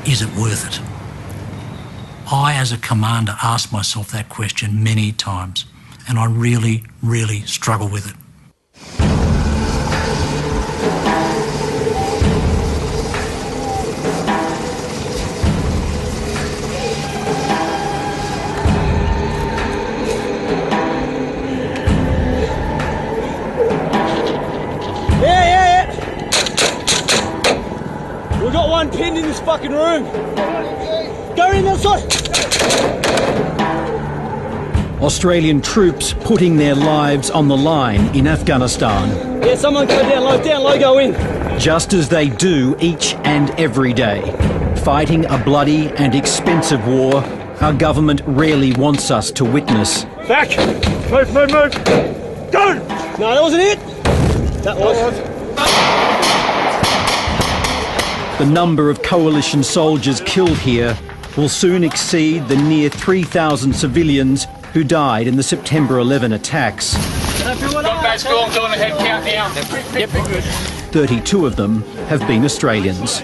Is it worth it? I, as a commander, ask myself that question many times, and I really, really struggle with it. We've got one pinned in this fucking room. Go in outside. Australian troops putting their lives on the line in Afghanistan. Yeah, someone go down low, go in. Just as they do each and every day. Fighting a bloody and expensive war our government rarely wants us to witness. Back! Move! Go! No, that wasn't it. That was. The number of coalition soldiers killed here will soon exceed the near 3,000 civilians who died in the September 11 attacks. 32 of them have been Australians.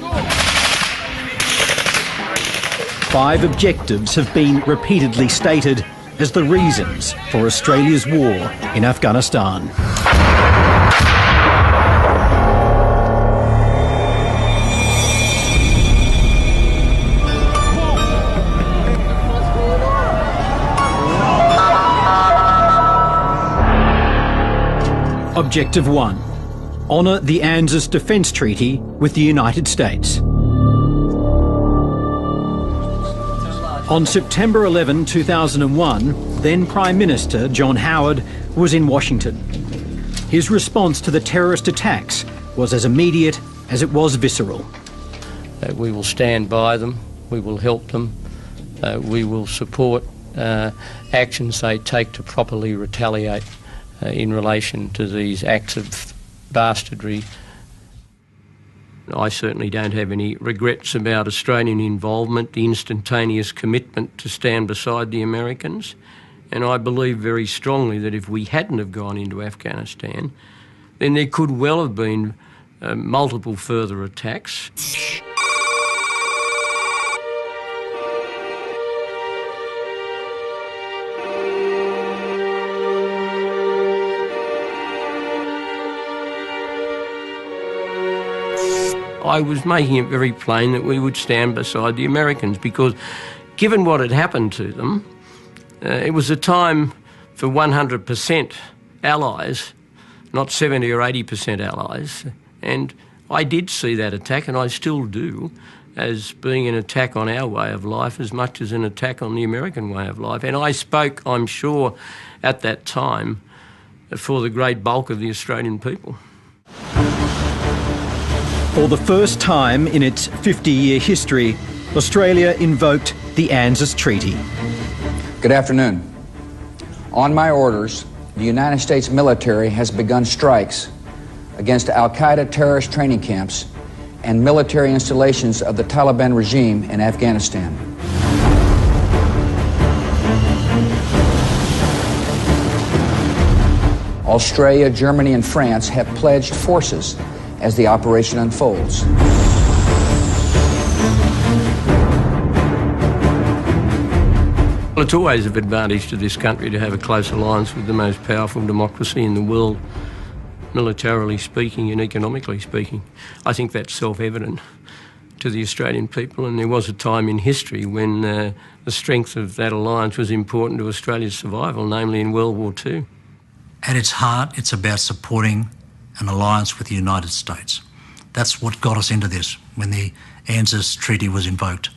5 objectives have been repeatedly stated as the reasons for Australia's war in Afghanistan. Objective 1. Honour the ANZUS Defence Treaty with the United States. On September 11, 2001, then Prime Minister John Howard was in Washington. His response to the terrorist attacks was as immediate as it was visceral. We will stand by them, we will help them, we will support actions they take to properly retaliate in relation to these acts of bastardry. I certainly don't have any regrets about Australian involvement, the instantaneous commitment to stand beside the Americans, and I believe very strongly that if we hadn't have gone into Afghanistan, then there could well have been multiple further attacks. I was making it very plain that we would stand beside the Americans because given what had happened to them, it was a time for 100% allies, not 70 or 80% allies. And I did see that attack, and I still do, as being an attack on our way of life as much as an attack on the American way of life. And I spoke, I'm sure, at that time for the great bulk of the Australian people. For the first time in its 50-year history, Australia invoked the ANZUS Treaty. Good afternoon. On my orders, the United States military has begun strikes against Al-Qaeda terrorist training camps and military installations of the Taliban regime in Afghanistan. Australia, Germany, and France have pledged forces as the operation unfolds. Well, it's always of advantage to this country to have a close alliance with the most powerful democracy in the world, militarily speaking and economically speaking. I think that's self-evident to the Australian people, and there was a time in history when the strength of that alliance was important to Australia's survival, namely in World War II. At its heart, it's about supporting an alliance with the United States. That's what got us into this when the ANZUS Treaty was invoked.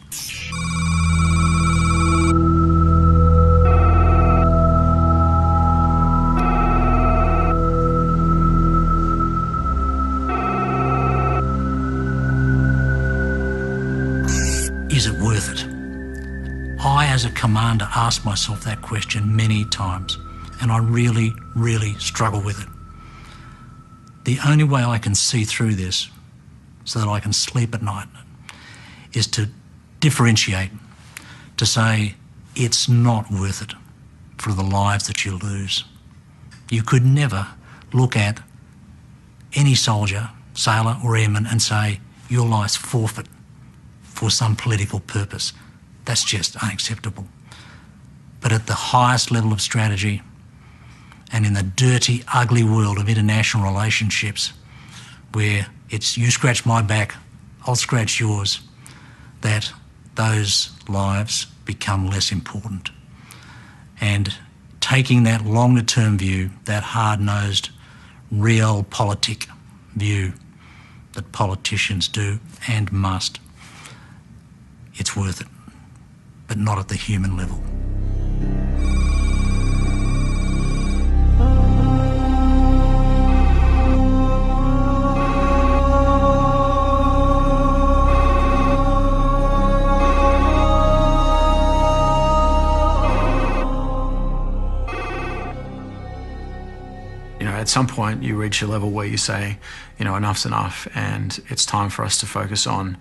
Is it worth it? I, as a commander, ask myself that question many times, and I really, really struggle with it. The only way I can see through this so that I can sleep at night is to differentiate, to say it's not worth it for the lives that you lose. You could never look at any soldier, sailor or airman and say your life's forfeit for some political purpose. That's just unacceptable. But at the highest level of strategy and in the dirty, ugly world of international relationships, where it's you scratch my back, I'll scratch yours, that those lives become less important. And taking that longer-term view, that hard-nosed, realpolitik view that politicians do and must, it's worth it, but not at the human level. At some point you reach a level where you say, enough's enough, and it's time for us to focus on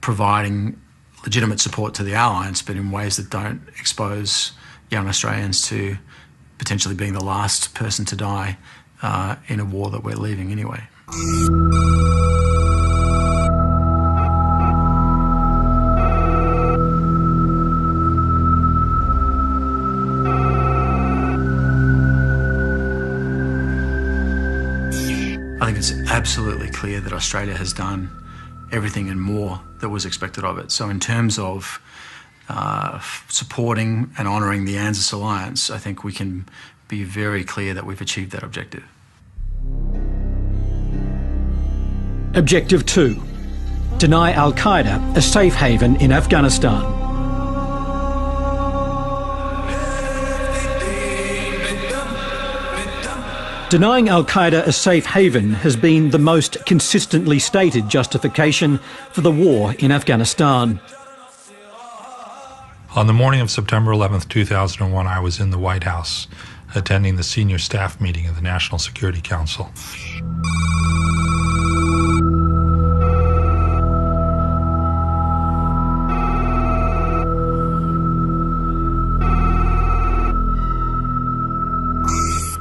providing legitimate support to the alliance, but in ways that don't expose young Australians to potentially being the last person to die in a war that we're leaving anyway. I think it's absolutely clear that Australia has done everything and more that was expected of it. So in terms of supporting and honouring the ANZUS alliance, I think we can be very clear that we've achieved that objective. Objective 2. Deny Al-Qaeda a safe haven in Afghanistan. Denying Al-Qaeda a safe haven has been the most consistently stated justification for the war in Afghanistan. On the morning of September 11th, 2001, I was in the White House attending the senior staff meeting of the National Security Council.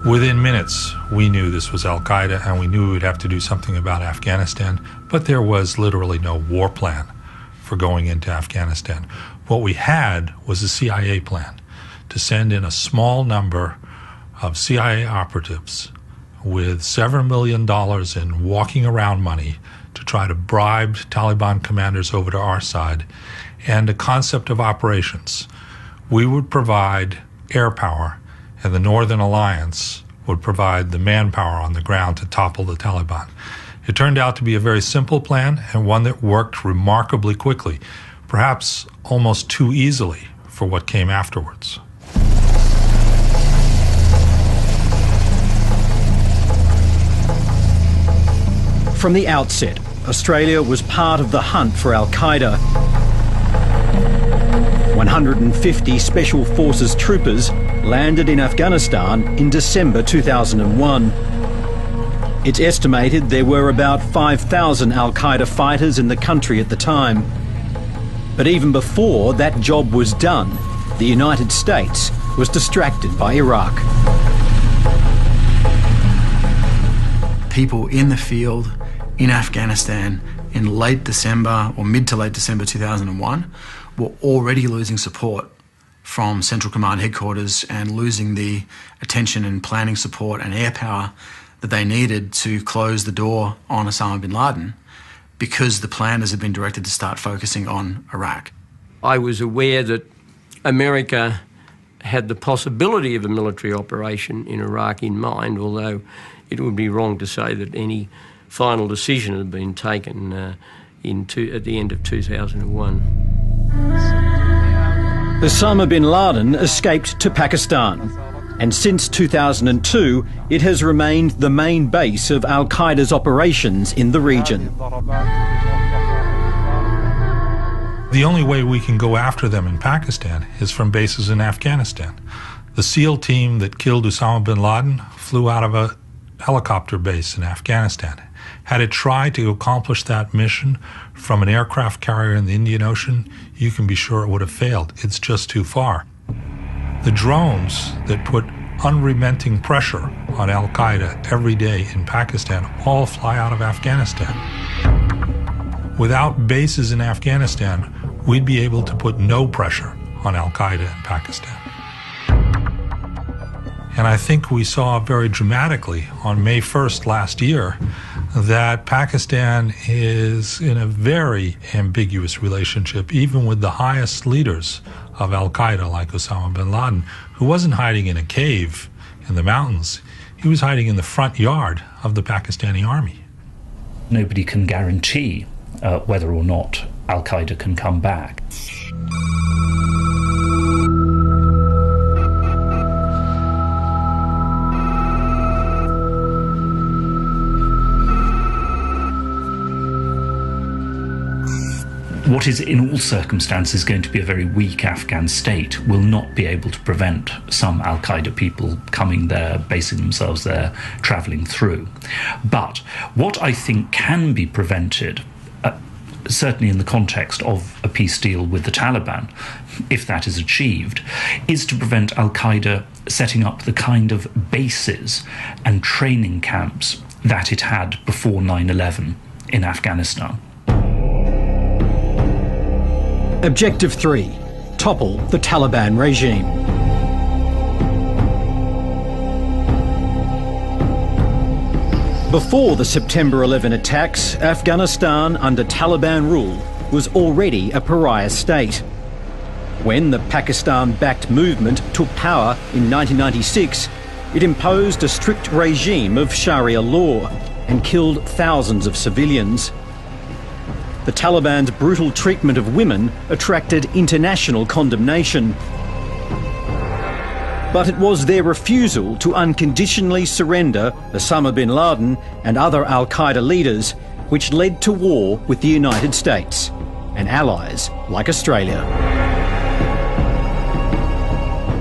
Within minutes, we knew this was Al-Qaeda, and we knew we would have to do something about Afghanistan, but there was literally no war plan for going into Afghanistan. What we had was a CIA plan to send in a small number of CIA operatives with several $7 million in walking around money to try to bribe Taliban commanders over to our side, and a concept of operations. We would provide air power, and the Northern Alliance would provide the manpower on the ground to topple the Taliban. It turned out to be a very simple plan, and one that worked remarkably quickly, perhaps almost too easily for what came afterwards. From the outset, Australia was part of the hunt for Al-Qaeda. 150 Special Forces troopers landed in Afghanistan in December 2001. It's estimated there were about 5,000 Al-Qaeda fighters in the country at the time. But even before that job was done, the United States was distracted by Iraq. People in the field in Afghanistan in late December or mid to late December 2001 were already losing support from Central Command headquarters and losing the attention and planning support and air power that they needed to close the door on Osama bin Laden, because the planners had been directed to start focusing on Iraq. I was aware that America had the possibility of a military operation in Iraq in mind, although it would be wrong to say that any final decision had been taken at the end of 2001. Osama bin Laden escaped to Pakistan, and since 2002 it has remained the main base of Al-Qaeda's operations in the region. The only way we can go after them in Pakistan is from bases in Afghanistan. The SEAL team that killed Osama bin Laden flew out of a helicopter base in Afghanistan. Had it tried to accomplish that mission from an aircraft carrier in the Indian Ocean, you can be sure it would have failed. It's just too far. The drones that put unrelenting pressure on Al-Qaeda every day in Pakistan all fly out of Afghanistan. Without bases in Afghanistan, we'd be able to put no pressure on Al-Qaeda in Pakistan. And I think we saw very dramatically on May 1st last year that Pakistan is in a very ambiguous relationship, even with the highest leaders of Al-Qaeda, like Osama bin Laden, who wasn't hiding in a cave in the mountains. He was hiding in the front yard of the Pakistani army. Nobody can guarantee whether or not Al-Qaeda can come back. What is in all circumstances going to be a very weak Afghan state will not be able to prevent some Al-Qaeda people coming there, basing themselves there, travelling through. But what I think can be prevented, certainly in the context of a peace deal with the Taliban, if that is achieved, is to prevent Al-Qaeda setting up the kind of bases and training camps that it had before 9/11 in Afghanistan. Objective 3. Topple the Taliban regime. Before the September 11 attacks, Afghanistan under Taliban rule was already a pariah state. When the Pakistan-backed movement took power in 1996, it imposed a strict regime of Sharia law and killed thousands of civilians. The Taliban's brutal treatment of women attracted international condemnation. But it was their refusal to unconditionally surrender Osama bin Laden and other Al-Qaeda leaders which led to war with the United States and allies like Australia.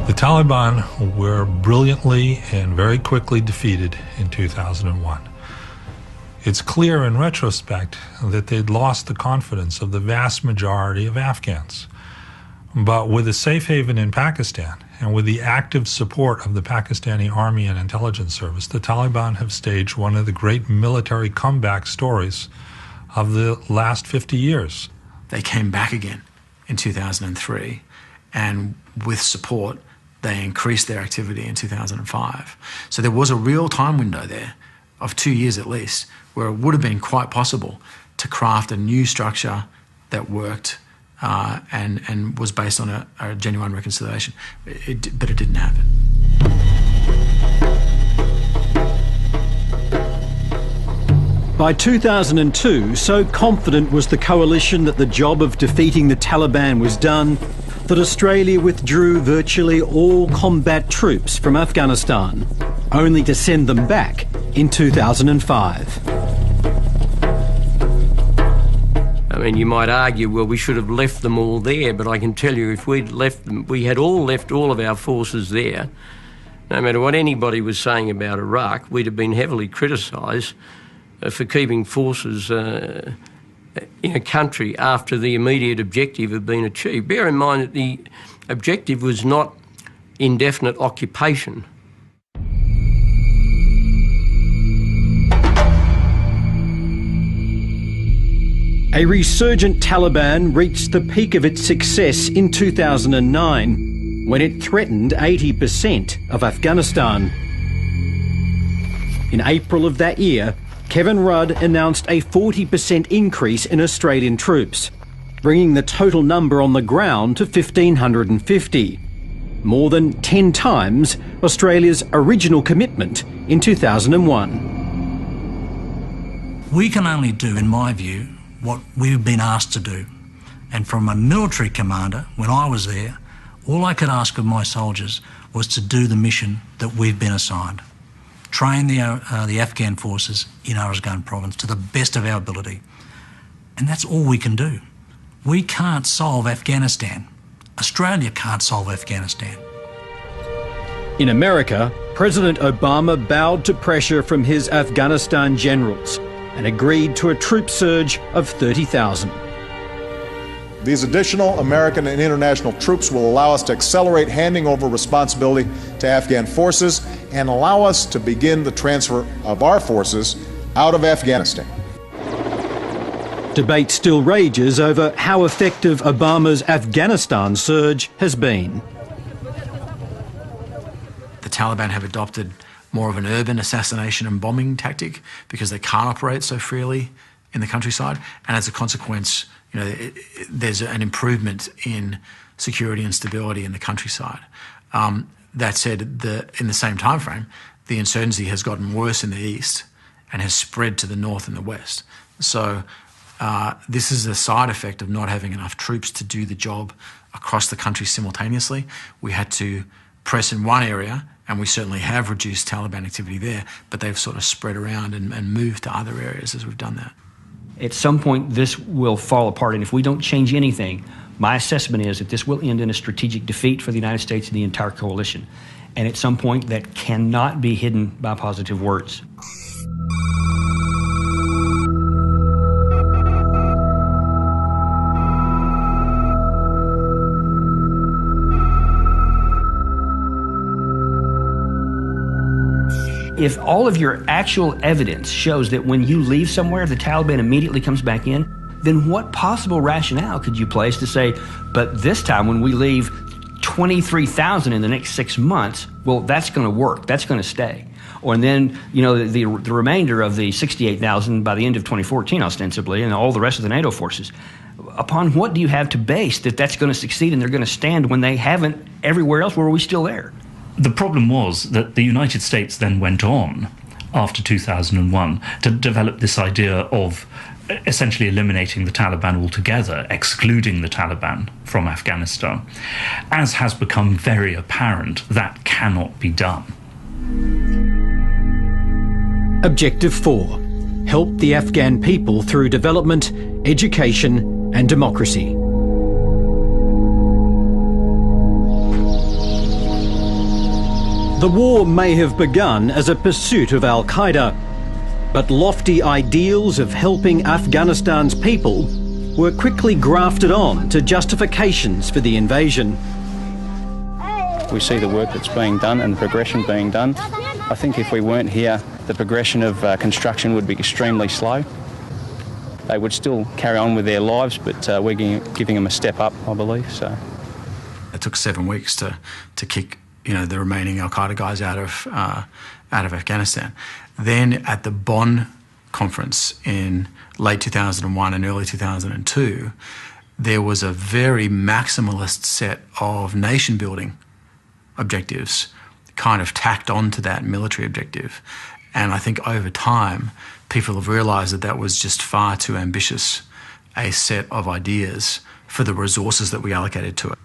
The Taliban were brilliantly and very quickly defeated in 2001. It's clear in retrospect that they'd lost the confidence of the vast majority of Afghans. But with a safe haven in Pakistan and with the active support of the Pakistani Army and Intelligence Service, the Taliban have staged one of the great military comeback stories of the last 50 years. They came back again in 2003, and with support, they increased their activity in 2005. So there was a real time window there of 2 years at least, where it would have been quite possible to craft a new structure that worked and was based on a genuine reconciliation. But it didn't happen. By 2002, so confident was the coalition that the job of defeating the Taliban was done, that Australia withdrew virtually all combat troops from Afghanistan, only to send them back in 2005. I mean, you might argue, well, we should have left them all there, but I can tell you if we'd left them, we had all left all of our forces there, no matter what anybody was saying about Iraq, we'd have been heavily criticised for keeping forces in a country after the immediate objective had been achieved. Bear in mind that the objective was not indefinite occupation. A resurgent Taliban reached the peak of its success in 2009, when it threatened 80% of Afghanistan. In April of that year, Kevin Rudd announced a 40% increase in Australian troops, bringing the total number on the ground to 1,550, more than 10 times Australia's original commitment in 2001. We can only do, in my view, what we've been asked to do. And from a military commander, when I was there, all I could ask of my soldiers was to do the mission that we've been assigned. Train the Afghan forces in Uruzgan province to the best of our ability. And that's all we can do. We can't solve Afghanistan. Australia can't solve Afghanistan. In America, President Obama bowed to pressure from his Afghanistan generals and agreed to a troop surge of 30,000. These additional American and international troops will allow us to accelerate handing over responsibility to Afghan forces and allow us to begin the transfer of our forces out of Afghanistan. Debate still rages over how effective Obama's Afghanistan surge has been. The Taliban have adopted more of an urban assassination and bombing tactic because they can't operate so freely in the countryside, and as a consequence, there's an improvement in security and stability in the countryside. That said, in the same time frame, the insurgency has gotten worse in the east and has spread to the north and the west. So this is a side effect of not having enough troops to do the job across the country simultaneously. We had to press in one area, and we certainly have reduced Taliban activity there, but they've sort of spread around and moved to other areas as we've done that. At some point, this will fall apart, and if we don't change anything, my assessment is that this will end in a strategic defeat for the United States and the entire coalition. And at some point, that cannot be hidden by positive words. If all of your actual evidence shows that when you leave somewhere, the Taliban immediately comes back in, then what possible rationale could you place to say, but this time when we leave 23,000 in the next 6 months, well, that's going to work, that's going to stay. Or and then, the remainder of the 68,000 by the end of 2014, ostensibly, and all the rest of the NATO forces. Upon what do you have to base that that's going to succeed and they're going to stand when they haven't everywhere else? Where are we still there? The problem was that the United States then went on, after 2001, to develop this idea of essentially eliminating the Taliban altogether, excluding the Taliban from Afghanistan. As has become very apparent, that cannot be done. Objective 4. Help the Afghan people through development, education and democracy. The war may have begun as a pursuit of Al-Qaeda, but lofty ideals of helping Afghanistan's people were quickly grafted on to justifications for the invasion. We see the work that's being done and the progression being done. I think if we weren't here, the progression of construction would be extremely slow. They would still carry on with their lives, but we're giving them a step up, I believe. So it took 7 weeks to kick the remaining Al-Qaeda guys out of Afghanistan. Then at the Bonn conference in late 2001 and early 2002, there was a very maximalist set of nation-building objectives kind of tacked onto that military objective. And I think over time, people have realised that that was just far too ambitious a set of ideas for the resources that we allocated to it.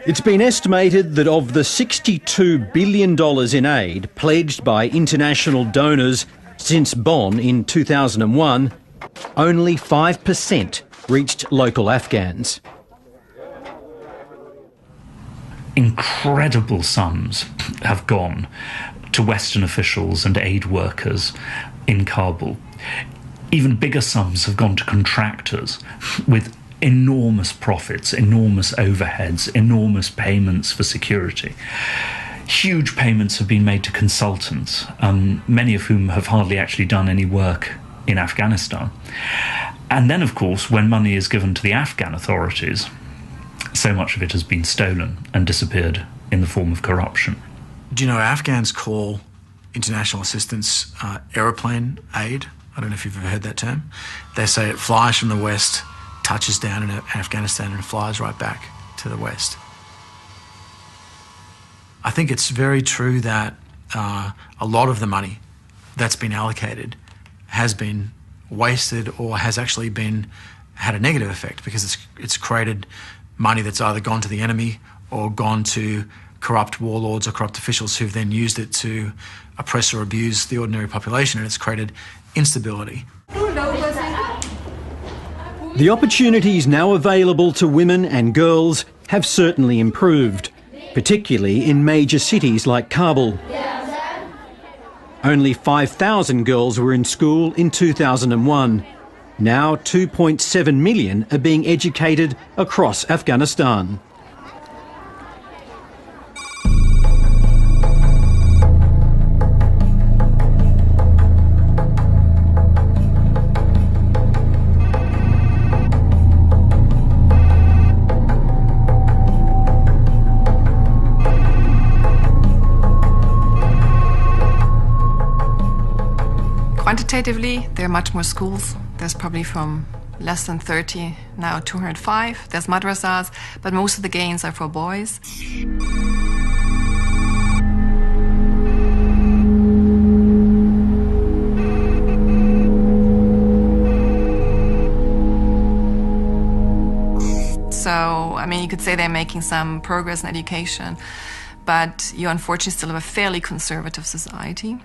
It's been estimated that of the $62 billion in aid pledged by international donors since Bonn in 2001, only 5% reached local Afghans. Incredible sums have gone to Western officials and aid workers in Kabul. Even bigger sums have gone to contractors with enormous profits, enormous overheads, enormous payments for security. Huge payments have been made to consultants, many of whom have hardly actually done any work in Afghanistan. And then, of course, when money is given to the Afghan authorities, so much of it has been stolen and disappeared in the form of corruption. Do you know Afghans call international assistance aeroplane aid? I don't know if you've ever heard that term. They say it flies from the west, touches down in Afghanistan and flies right back to the west. I think it's very true that a lot of the money that's been allocated has been wasted or has actually had a negative effect because it's created money that's either gone to the enemy or gone to corrupt warlords or corrupt officials who've then used it to oppress or abuse the ordinary population, and it's created instability. The opportunities now available to women and girls have certainly improved, particularly in major cities like Kabul. Only 5,000 girls were in school in 2001. Now 2.7 million are being educated across Afghanistan. Quantitatively, there are much more schools. There's probably from less than 30, now 205. There's madrasas, but most of the gains are for boys. So, I mean, you could say they're making some progress in education, but you unfortunately still have a fairly conservative society.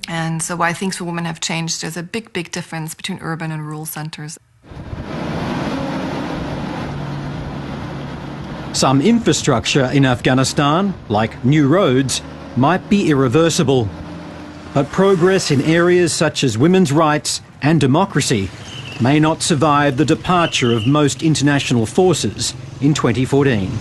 And so why things for women have changed, there's a big, big difference between urban and rural centers. Some infrastructure in Afghanistan, like new roads, might be irreversible. But progress in areas such as women's rights and democracy may not survive the departure of most international forces in 2014.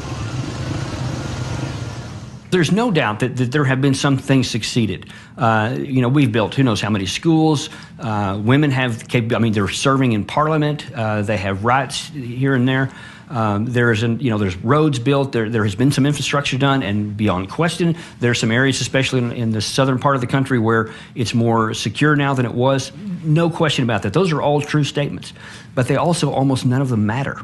There's no doubt that there have been some things succeeded. We've built who knows how many schools. Women have capability. I mean, they're serving in parliament. They have rights here and there. There's roads built. There has been some infrastructure done, and beyond question, there are some areas, especially in the southern part of the country, where it's more secure now than it was. No question about that. Those are all true statements, but they also almost none of them matter.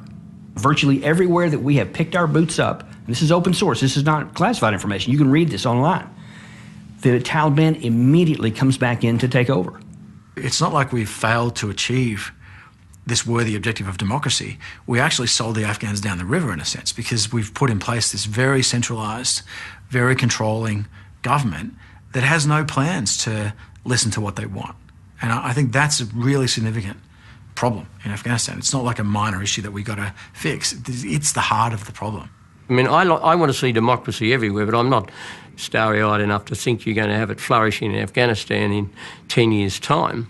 Virtually everywhere that we have picked our boots up, and this is open source, this is not classified information, you can read this online, the Taliban immediately comes back in to take over. It's not like we've failed to achieve this worthy objective of democracy. We actually sold the Afghans down the river in a sense, because we've put in place this very centralised, very controlling government that has no plans to listen to what they want. And I think that's a really significant problem in Afghanistan. It's not like a minor issue that we got to fix. It's the heart of the problem. I mean, I want to see democracy everywhere, but I'm not starry-eyed enough to think you're going to have it flourishing in Afghanistan in 10 years' time.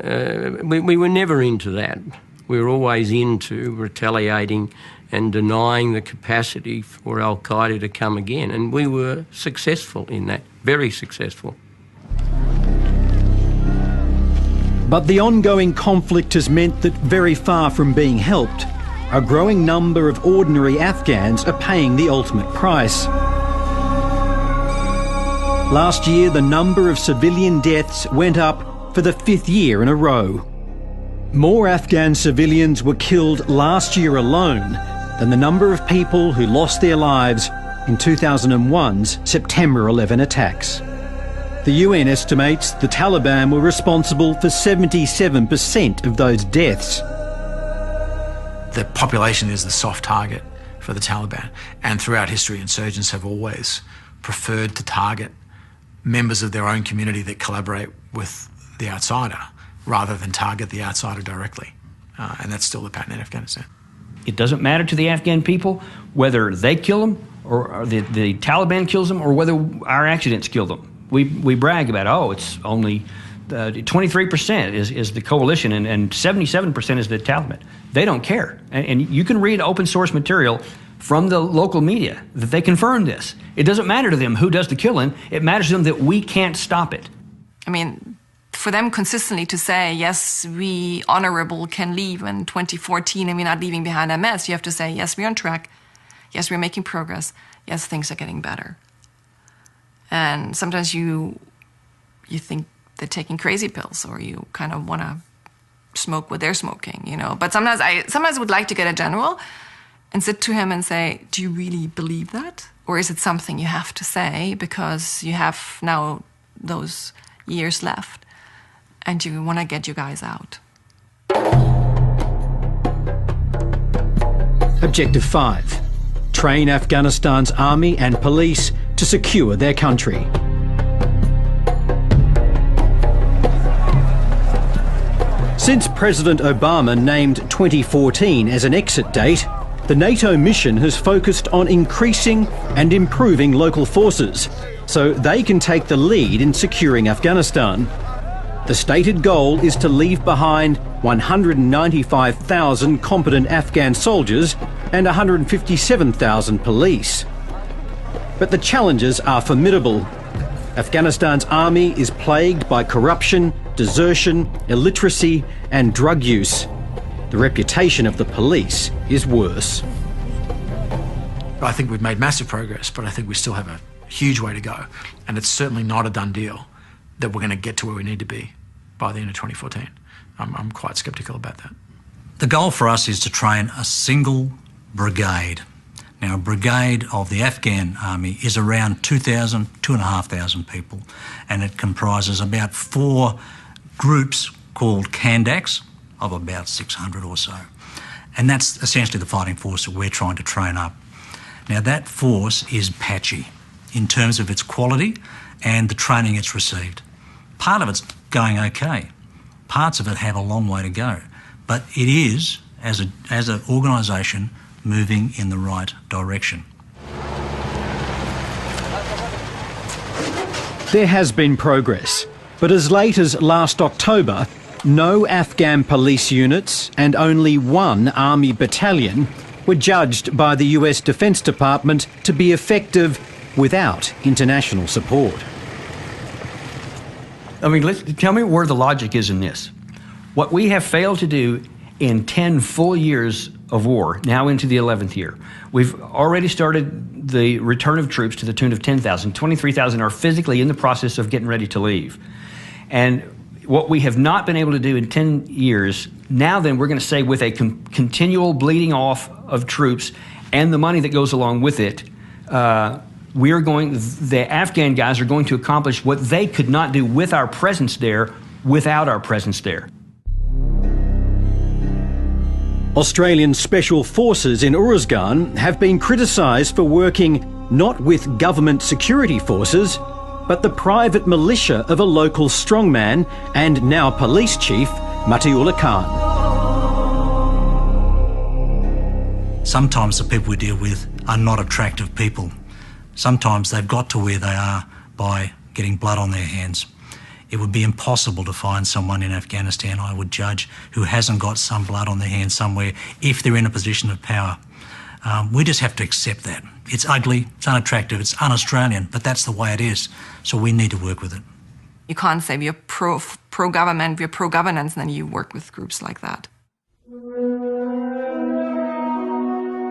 We were never into that. We were always into retaliating and denying the capacity for Al-Qaeda to come again, and we were successful in that, very successful. But the ongoing conflict has meant that very far from being helped, a growing number of ordinary Afghans are paying the ultimate price. Last year, the number of civilian deaths went up for the 5th year in a row. More Afghan civilians were killed last year alone than the number of people who lost their lives in 2001's September 11 attacks. The UN estimates the Taliban were responsible for 77% of those deaths. The population is the soft target for the Taliban, and throughout history, insurgents have always preferred to target members of their own community that collaborate with the outsider rather than target the outsider directly. And that's still the pattern in Afghanistan. It doesn't matter to the Afghan people whether they kill them or the Taliban kills them or whether our accidents kill them. We brag about, it's only 23% is the coalition and 77% is the Taliban. They don't care. And you can read open source material from the local media that they confirm this. It doesn't matter to them who does the killing. It matters to them that we can't stop it. I mean, for them consistently to say, yes, we honorable can leave in 2014 and we're not leaving behind a mess, you have to say, yes, we're on track. Yes, we're making progress. Yes, things are getting better. And sometimes you think they're taking crazy pills, or you kind of want to smoke what they're smoking, But sometimes I would like to get a general and sit to him and say, do you really believe that? Or is it something you have to say because you have now those years left and you want to get you guys out? Objective 5. Train Afghanistan's army and police to secure their country. Since President Obama named 2014 as an exit date, the NATO mission has focused on increasing and improving local forces so they can take the lead in securing Afghanistan. The stated goal is to leave behind 195,000 competent Afghan soldiers and 157,000 police. But the challenges are formidable. Afghanistan's army is plagued by corruption, desertion, illiteracy and drug use. The reputation of the police is worse. I think we've made massive progress, but I think we still have a huge way to go. And it's certainly not a done deal that we're going to get to where we need to be by the end of 2014. I'm quite sceptical about that. The goal for us is to train a single brigade. Now, a brigade of the Afghan army is around 2,500 people, and it comprises about 4 groups called Kandaks of about 600 or so. And that's essentially the fighting force that we're trying to train up. Now, that force is patchy in terms of its quality and the training it's received. Part of it's going okay. Parts of it have a long way to go. But it is, as an organisation, moving in the right direction. There has been progress, but as late as last October, no Afghan police units and only 1 army battalion were judged by the US Defence Department to be effective without international support. I mean, tell me where the logic is in this. What we have failed to do in 10 full years of war, now into the 11th year, we've already started the return of troops to the tune of 10,000. 23,000 are physically in the process of getting ready to leave. And what we have not been able to do in 10 years, now then we're going to say with a continual bleeding off of troops and the money that goes along with it, the Afghan guys are going to accomplish what they could not do with our presence there without our presence there. Australian Special Forces in Uruzgan have been criticised for working not with government security forces, but the private militia of a local strongman and now police chief, Matiullah Khan. Sometimes the people we deal with are not attractive people. Sometimes they've got to where they are by getting blood on their hands. It would be impossible to find someone in Afghanistan, I would judge, who hasn't got some blood on their hands somewhere if they're in a position of power. We just have to accept that. It's ugly, it's unattractive, it's un-Australian, but that's the way it is. So we need to work with it. You can't say we're pro-government, we're pro-governance, and then you work with groups like that.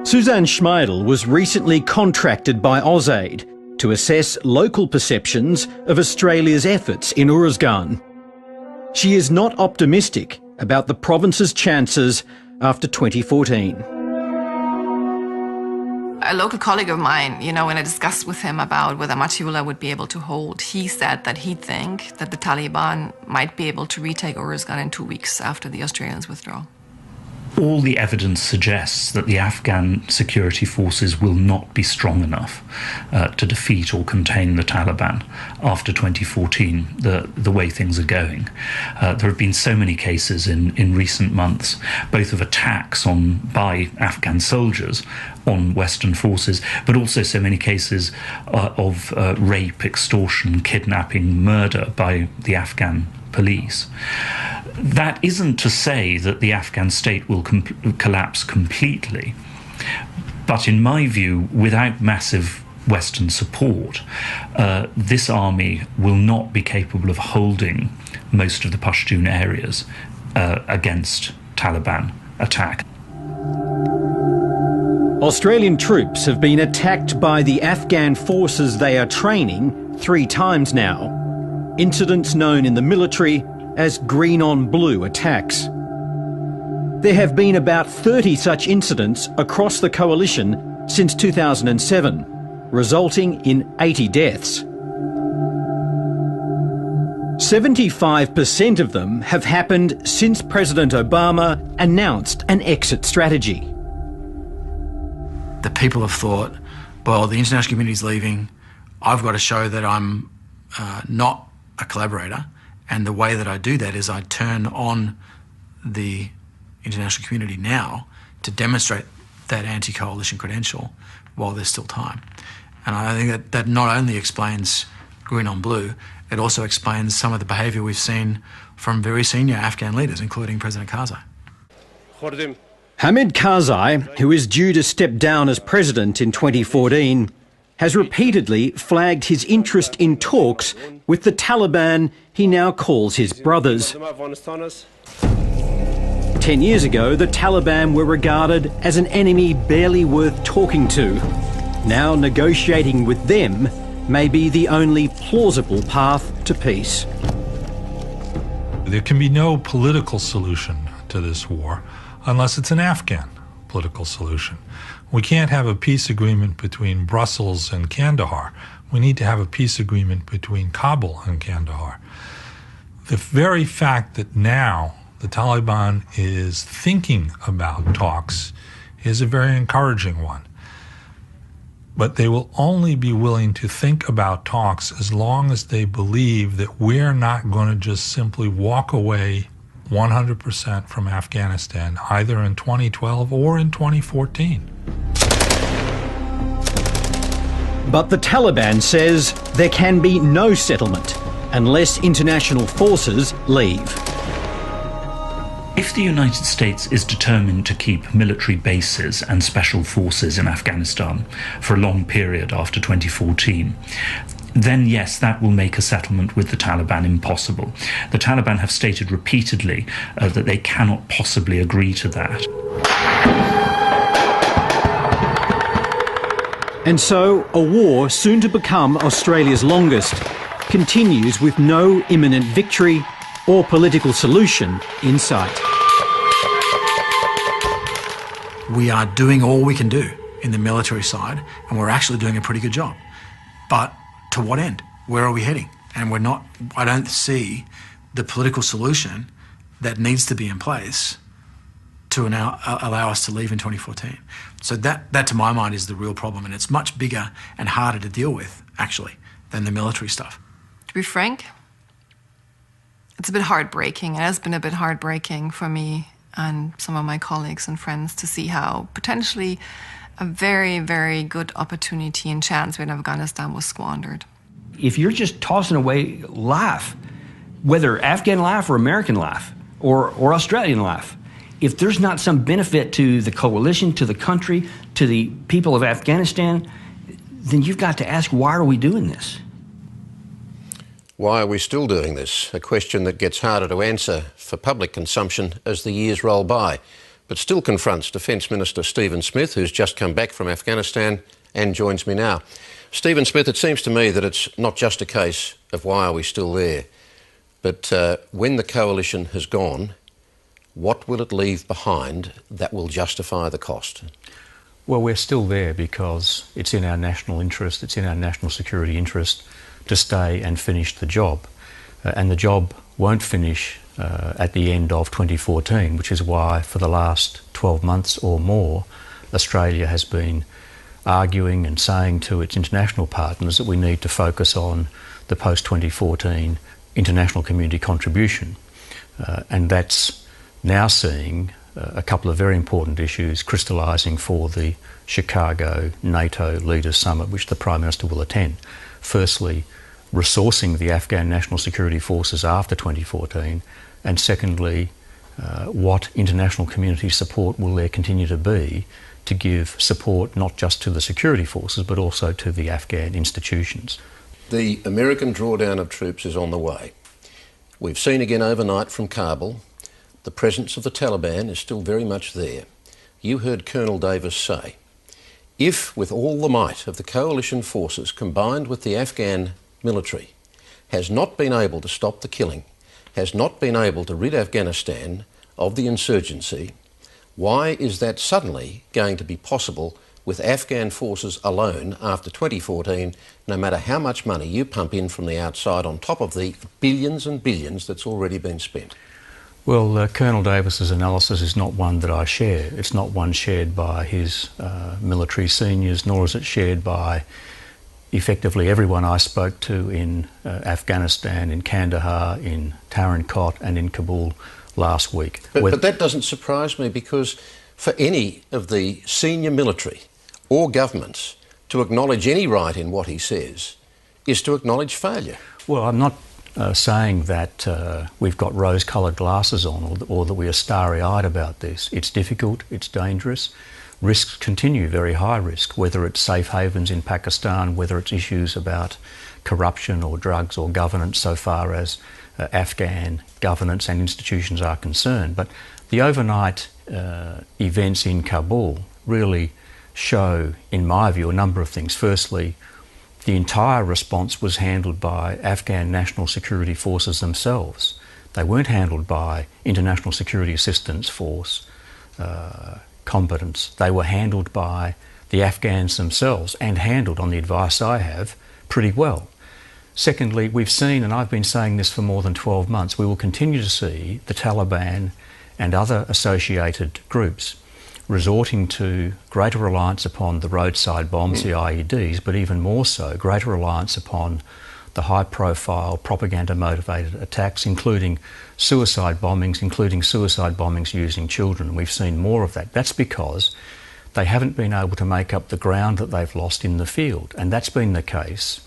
Suzanne Schmeidel was recently contracted by AusAid to assess local perceptions of Australia's efforts in Uruzgan. She is not optimistic about the province's chances after 2014. A local colleague of mine, when I discussed with him about whether Matiullah would be able to hold, he said that he'd think that the Taliban might be able to retake Uruzgan in 2 weeks after the Australians withdraw. All the evidence suggests that the Afghan security forces will not be strong enough to defeat or contain the Taliban after 2014, the way things are going. There have been so many cases in recent months, both of attacks by Afghan soldiers on Western forces, but also so many cases of rape, extortion, kidnapping, murder by the Afghan police. That isn't to say that the Afghan state will collapse completely, but in my view, without massive Western support, this army will not be capable of holding most of the Pashtun areas against Taliban attack. Australian troops have been attacked by the Afghan forces they are training 3 times now. Incidents known in the military as green-on-blue attacks. There have been about 30 such incidents across the coalition since 2007, resulting in 80 deaths. 75% of them have happened since President Obama announced an exit strategy. The people have thought, well, the international community's leaving, I've got to show that I'm not a collaborator, and the way that I do that is I turn on the international community now to demonstrate that anti-coalition credential while there's still time. And I think that not only explains green on blue, it also explains some of the behaviour we've seen from very senior Afghan leaders, including President Karzai. Hamid Karzai, who is due to step down as president in 2014, has repeatedly flagged his interest in talks with the Taliban he now calls his brothers. 10 years ago, the Taliban were regarded as an enemy barely worth talking to. Now negotiating with them may be the only plausible path to peace. There can be no political solution to this war unless it's an Afghan political solution. We can't have a peace agreement between Brussels and Kandahar. We need to have a peace agreement between Kabul and Kandahar. The very fact that now the Taliban is thinking about talks is a very encouraging one. But they will only be willing to think about talks as long as they believe that we're not going to just simply walk away 100% from Afghanistan, either in 2012 or in 2014. But the Taliban says there can be no settlement unless international forces leave. If the United States is determined to keep military bases and special forces in Afghanistan for a long period after 2014, then yes, that will make a settlement with the Taliban impossible. The Taliban have stated repeatedly that they cannot possibly agree to that. And so a war soon to become Australia's longest continues with no imminent victory or political solution in sight. We are doing all we can do in the military side, and we're actually doing a pretty good job. But to what end? Where are we heading? And we're not, I don't see the political solution that needs to be in place to now allow us to leave in 2014. So that to my mind is the real problem, and it's much bigger and harder to deal with, actually, than the military stuff. To be frank, it's a bit heartbreaking. It has been a bit heartbreaking for me and some of my colleagues and friends to see how potentially a very, very good opportunity and chance in Afghanistan was squandered. If you're just tossing away life, whether Afghan life or American life or Australian life, if there's not some benefit to the coalition, to the country, to the people of Afghanistan, then you've got to ask, why are we doing this? Why are we still doing this? A question that gets harder to answer for public consumption as the years roll by, but still confronts Defence Minister Stephen Smith, who's just come back from Afghanistan and joins me now. Stephen Smith, it seems to me that it's not just a case of why are we still there, but when the coalition has gone, what will it leave behind that will justify the cost? Well, we're still there because it's in our national interest, it's in our national security interest to stay and finish the job. And the job won't finish at the end of 2014, which is why for the last 12 months or more, Australia has been arguing and saying to its international partners that we need to focus on the post-2014 international community contribution. And that's now seeing a couple of very important issues crystallising for the Chicago NATO Leaders Summit, which the Prime Minister will attend. Firstly, resourcing the Afghan National Security Forces after 2014, and secondly, what international community support will there continue to be to give support not just to the security forces but also to the Afghan institutions. The American drawdown of troops is on the way. We've seen again overnight from Kabul, the presence of the Taliban is still very much there. You heard Colonel Davis say, if with all the might of the coalition forces combined with the Afghan military has not been able to stop the killing, has not been able to rid Afghanistan of the insurgency, why is that suddenly going to be possible with Afghan forces alone after 2014, no matter how much money you pump in from the outside on top of the billions and billions that's already been spent? Well, Colonel Davis's analysis is not one that I share. It's not one shared by his military seniors, nor is it shared by effectively everyone I spoke to in Afghanistan, in Kandahar, in Tarankot and in Kabul last week. But that doesn't surprise me, because for any of the senior military or governments to acknowledge any right in what he says is to acknowledge failure. Well, I'm not saying that we've got rose-coloured glasses on or that we are starry-eyed about this. It's difficult, it's dangerous. Risks continue, very high risk, whether it's safe havens in Pakistan, whether it's issues about corruption or drugs or governance so far as Afghan governance and institutions are concerned. But the overnight events in Kabul really show, in my view, a number of things. Firstly, the entire response was handled by Afghan national security forces themselves. They weren't handled by International Security Assistance Force combatants. They were handled by the Afghans themselves, and handled, on the advice I have, pretty well. Secondly, we've seen, and I've been saying this for more than 12 months, we will continue to see the Taliban and other associated groups resorting to greater reliance upon the roadside bombs, the IEDs, but even more so, greater reliance upon the high-profile, propaganda-motivated attacks, including suicide bombings using children. We've seen more of that. That's because they haven't been able to make up the ground that they've lost in the field, and that's been the case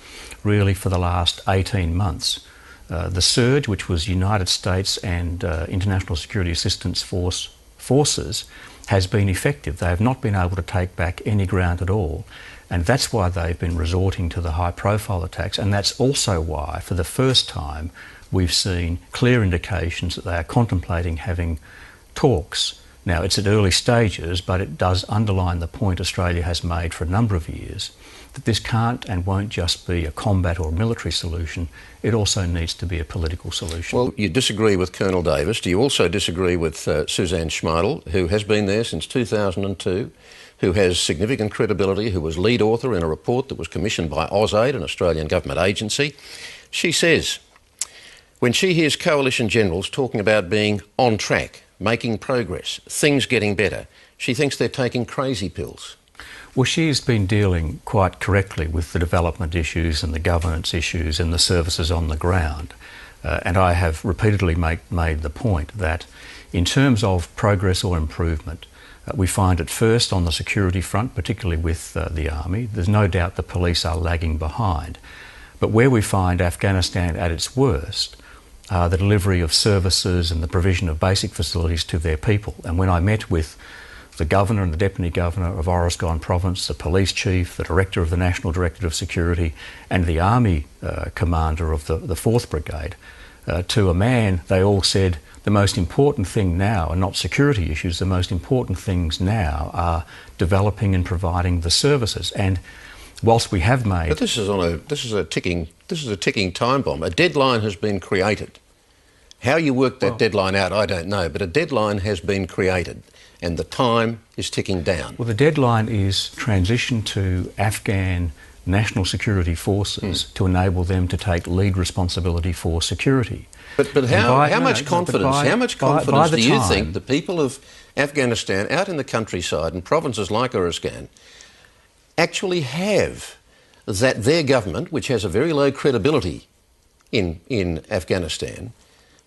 really for the last 18 months. The surge, which was United States and International Security Assistance forces, has been effective. They have not been able to take back any ground at all, and that's why they've been resorting to the high-profile attacks, and that's also why, for the first time, we've seen clear indications that they are contemplating having talks. Now, it's at early stages, but it does underline the point Australia has made for a number of years, that this can't and won't just be a combat or military solution, it also needs to be a political solution. Well, you disagree with Colonel Davis. Do you also disagree with Suzanne Schmeidel, who has been there since 2002, who has significant credibility, who was lead author in a report that was commissioned by AusAid, an Australian government agency? She says, when she hears coalition generals talking about being on track, making progress, things getting better, she thinks they're taking crazy pills. Well, she's been dealing quite correctly with the development issues and the governance issues and the services on the ground. And I have repeatedly made the point that in terms of progress or improvement, we find it first on the security front, particularly with the army. There's no doubt the police are lagging behind. But where we find Afghanistan at its worst, the delivery of services and the provision of basic facilities to their people. And when I met with the Governor and the Deputy Governor of Oruzgan Province, the Police Chief, the Director of the National Directorate of Security, and the Army Commander of the 4th Brigade, to a man, they all said the most important thing now are not security issues, the most important things now are developing and providing the services. And whilst we have made... But this is a ticking time bomb. A deadline has been created. How you work that deadline out, I don't know, but a deadline has been created and the time is ticking down. Well, the deadline is transition to Afghan national security forces to enable them to take lead responsibility for security. But how much confidence do you think the people of Afghanistan out in the countryside and provinces like Uruzgan actually have that their government, which has a very low credibility in Afghanistan,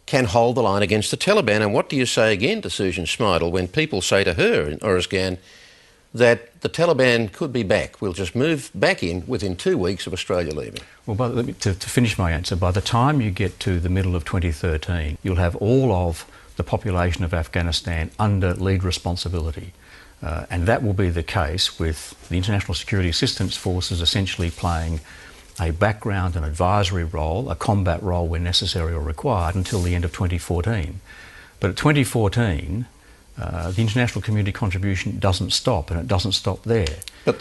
can hold the line against the Taliban? And what do you say again to Susan Schmeidel when people say to her in Uruzgan that the Taliban could be back, we'll just move back in within 2 weeks of Australia leaving? Well, to finish my answer, by the time you get to the middle of 2013, you'll have all of the population of Afghanistan under lead responsibility. And that will be the case with the International Security Assistance Forces essentially playing a background and advisory role, a combat role where necessary or required, until the end of 2014. But at 2014, the international community contribution doesn't stop, and it doesn't stop there. But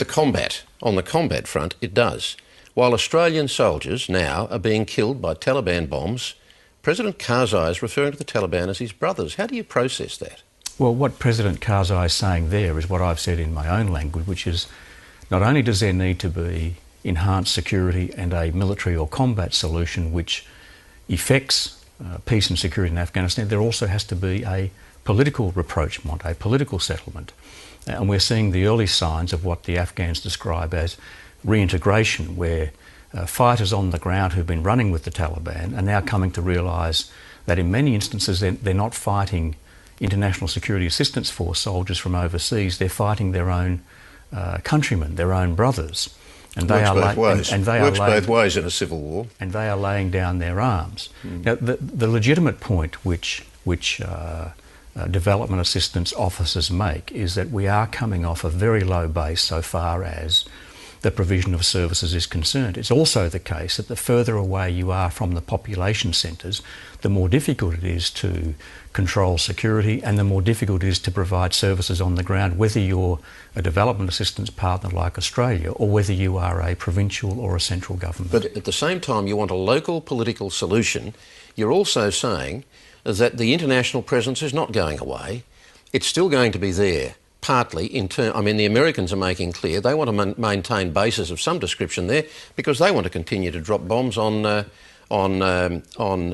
on the combat front, it does. While Australian soldiers now are being killed by Taliban bombs, President Karzai is referring to the Taliban as his brothers. How do you process that? Well, what President Karzai is saying there is what I've said in my own language, which is not only does there need to be enhanced security and a military or combat solution which effects peace and security in Afghanistan, there also has to be a political rapprochement, a political settlement. And we're seeing the early signs of what the Afghans describe as reintegration, where fighters on the ground who've been running with the Taliban are now coming to realise that in many instances they're not fighting International Security Assistance Force soldiers from overseas, they're fighting their own countrymen, their own brothers. And they works both ways in a civil war. And they are laying down their arms. Now, the legitimate point which development assistance officers make is that we are coming off a very low base so far as the provision of services is concerned. It's also the case that the further away you are from the population centres, the more difficult it is to control security and the more difficult it is to provide services on the ground, whether you're a development assistance partner like Australia or whether you are a provincial or a central government. But at the same time, you want a local political solution. You're also saying that the international presence is not going away. It's still going to be there. Partly, the Americans are making clear they want to maintain bases of some description there because they want to continue to drop bombs on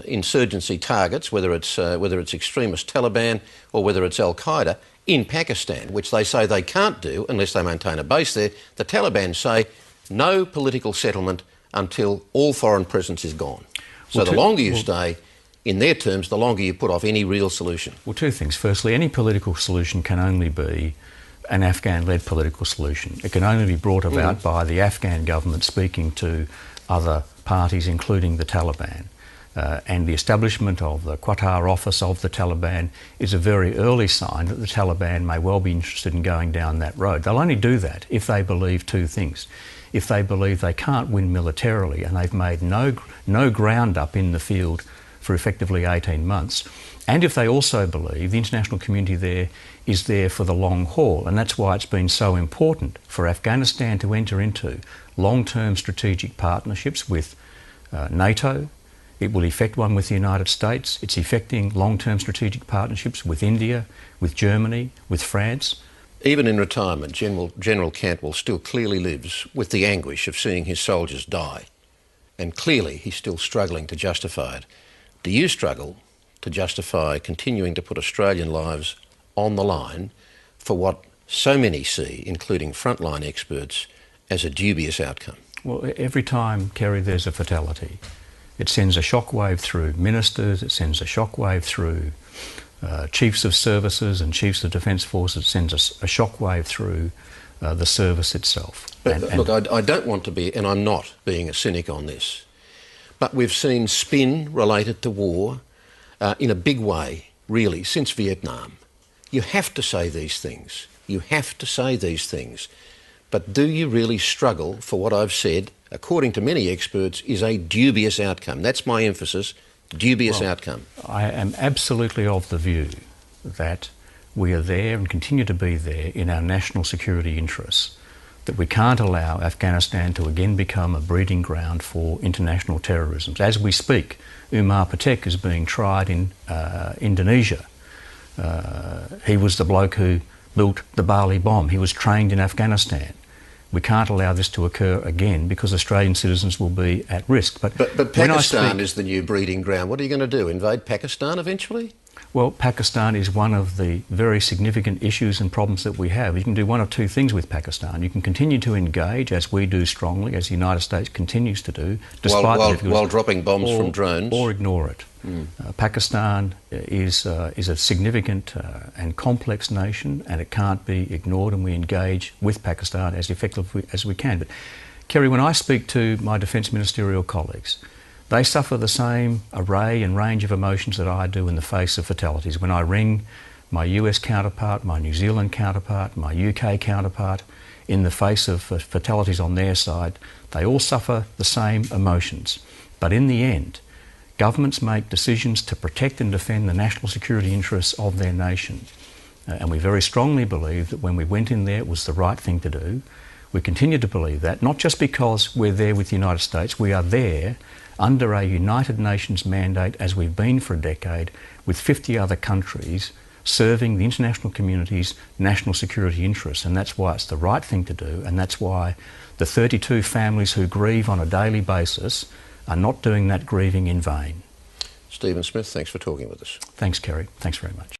insurgency targets, whether it's extremist Taliban or whether it's Al-Qaeda in Pakistan, which they say they can't do unless they maintain a base there. The Taliban say no political settlement until all foreign presence is gone. So the longer you stay, in their terms, the longer you put off any real solution. Well, two things. Firstly, any political solution can only be an Afghan-led political solution. It can only be brought about by the Afghan government speaking to other parties, including the Taliban. And the establishment of the Qatar office of the Taliban is a very early sign that the Taliban may well be interested in going down that road. They'll only do that if they believe two things. If they believe they can't win militarily and they've made no ground up in the field for effectively 18 months, and if they also believe the international community there is there for the long haul. And that's why it's been so important for Afghanistan to enter into long-term strategic partnerships with NATO. It will effect one with the United States. It's effecting long-term strategic partnerships with India, with Germany, with France. Even in retirement, General Cantwell still clearly lives with the anguish of seeing his soldiers die. And clearly he's still struggling to justify it. Do you struggle to justify continuing to put Australian lives on the line for what so many see, including frontline experts, as a dubious outcome? Well, every time, Kerry, there's a fatality, it sends a shockwave through ministers, it sends a shockwave through chiefs of services and chiefs of defence forces, it sends a shockwave through the service itself. But look, I don't want to be, and I'm not being a cynic on this, but we've seen spin related to war in a big way, really, since Vietnam. You have to say these things. You have to say these things. But do you really struggle for what I've said, according to many experts, is a dubious outcome? That's my emphasis, dubious outcome. I am absolutely of the view that we are there and continue to be there in our national security interests, that we can't allow Afghanistan to again become a breeding ground for international terrorism. As we speak, Umar Patek is being tried in Indonesia. He was the bloke who built the Bali bomb. He was trained in Afghanistan. We can't allow this to occur again because Australian citizens will be at risk. But Pakistan is the new breeding ground. What are you going to do, invade Pakistan eventually? Well, Pakistan is one of the very significant issues and problems that we have. You can do one of two things with Pakistan. You can continue to engage, as we do strongly, as the United States continues to do, despite while dropping bombs from drones, or ignore it. Pakistan is a significant and complex nation, and it can't be ignored, and we engage with Pakistan as effectively as we can. But, Kerry, when I speak to my defence ministerial colleagues, they suffer the same array and range of emotions that I do in the face of fatalities. When I ring my US counterpart, my New Zealand counterpart, my UK counterpart, in the face of fatalities on their side, they all suffer the same emotions. But in the end, governments make decisions to protect and defend the national security interests of their nation. And we very strongly believe that when we went in there, it was the right thing to do. We continue to believe that, not just because we're there with the United States, we are there under a United Nations mandate, as we've been for a decade, with 50 other countries serving the international community's national security interests. And that's why it's the right thing to do, and that's why the 32 families who grieve on a daily basis are not doing that grieving in vain. Stephen Smith, thanks for talking with us. Thanks, Kerry. Thanks very much.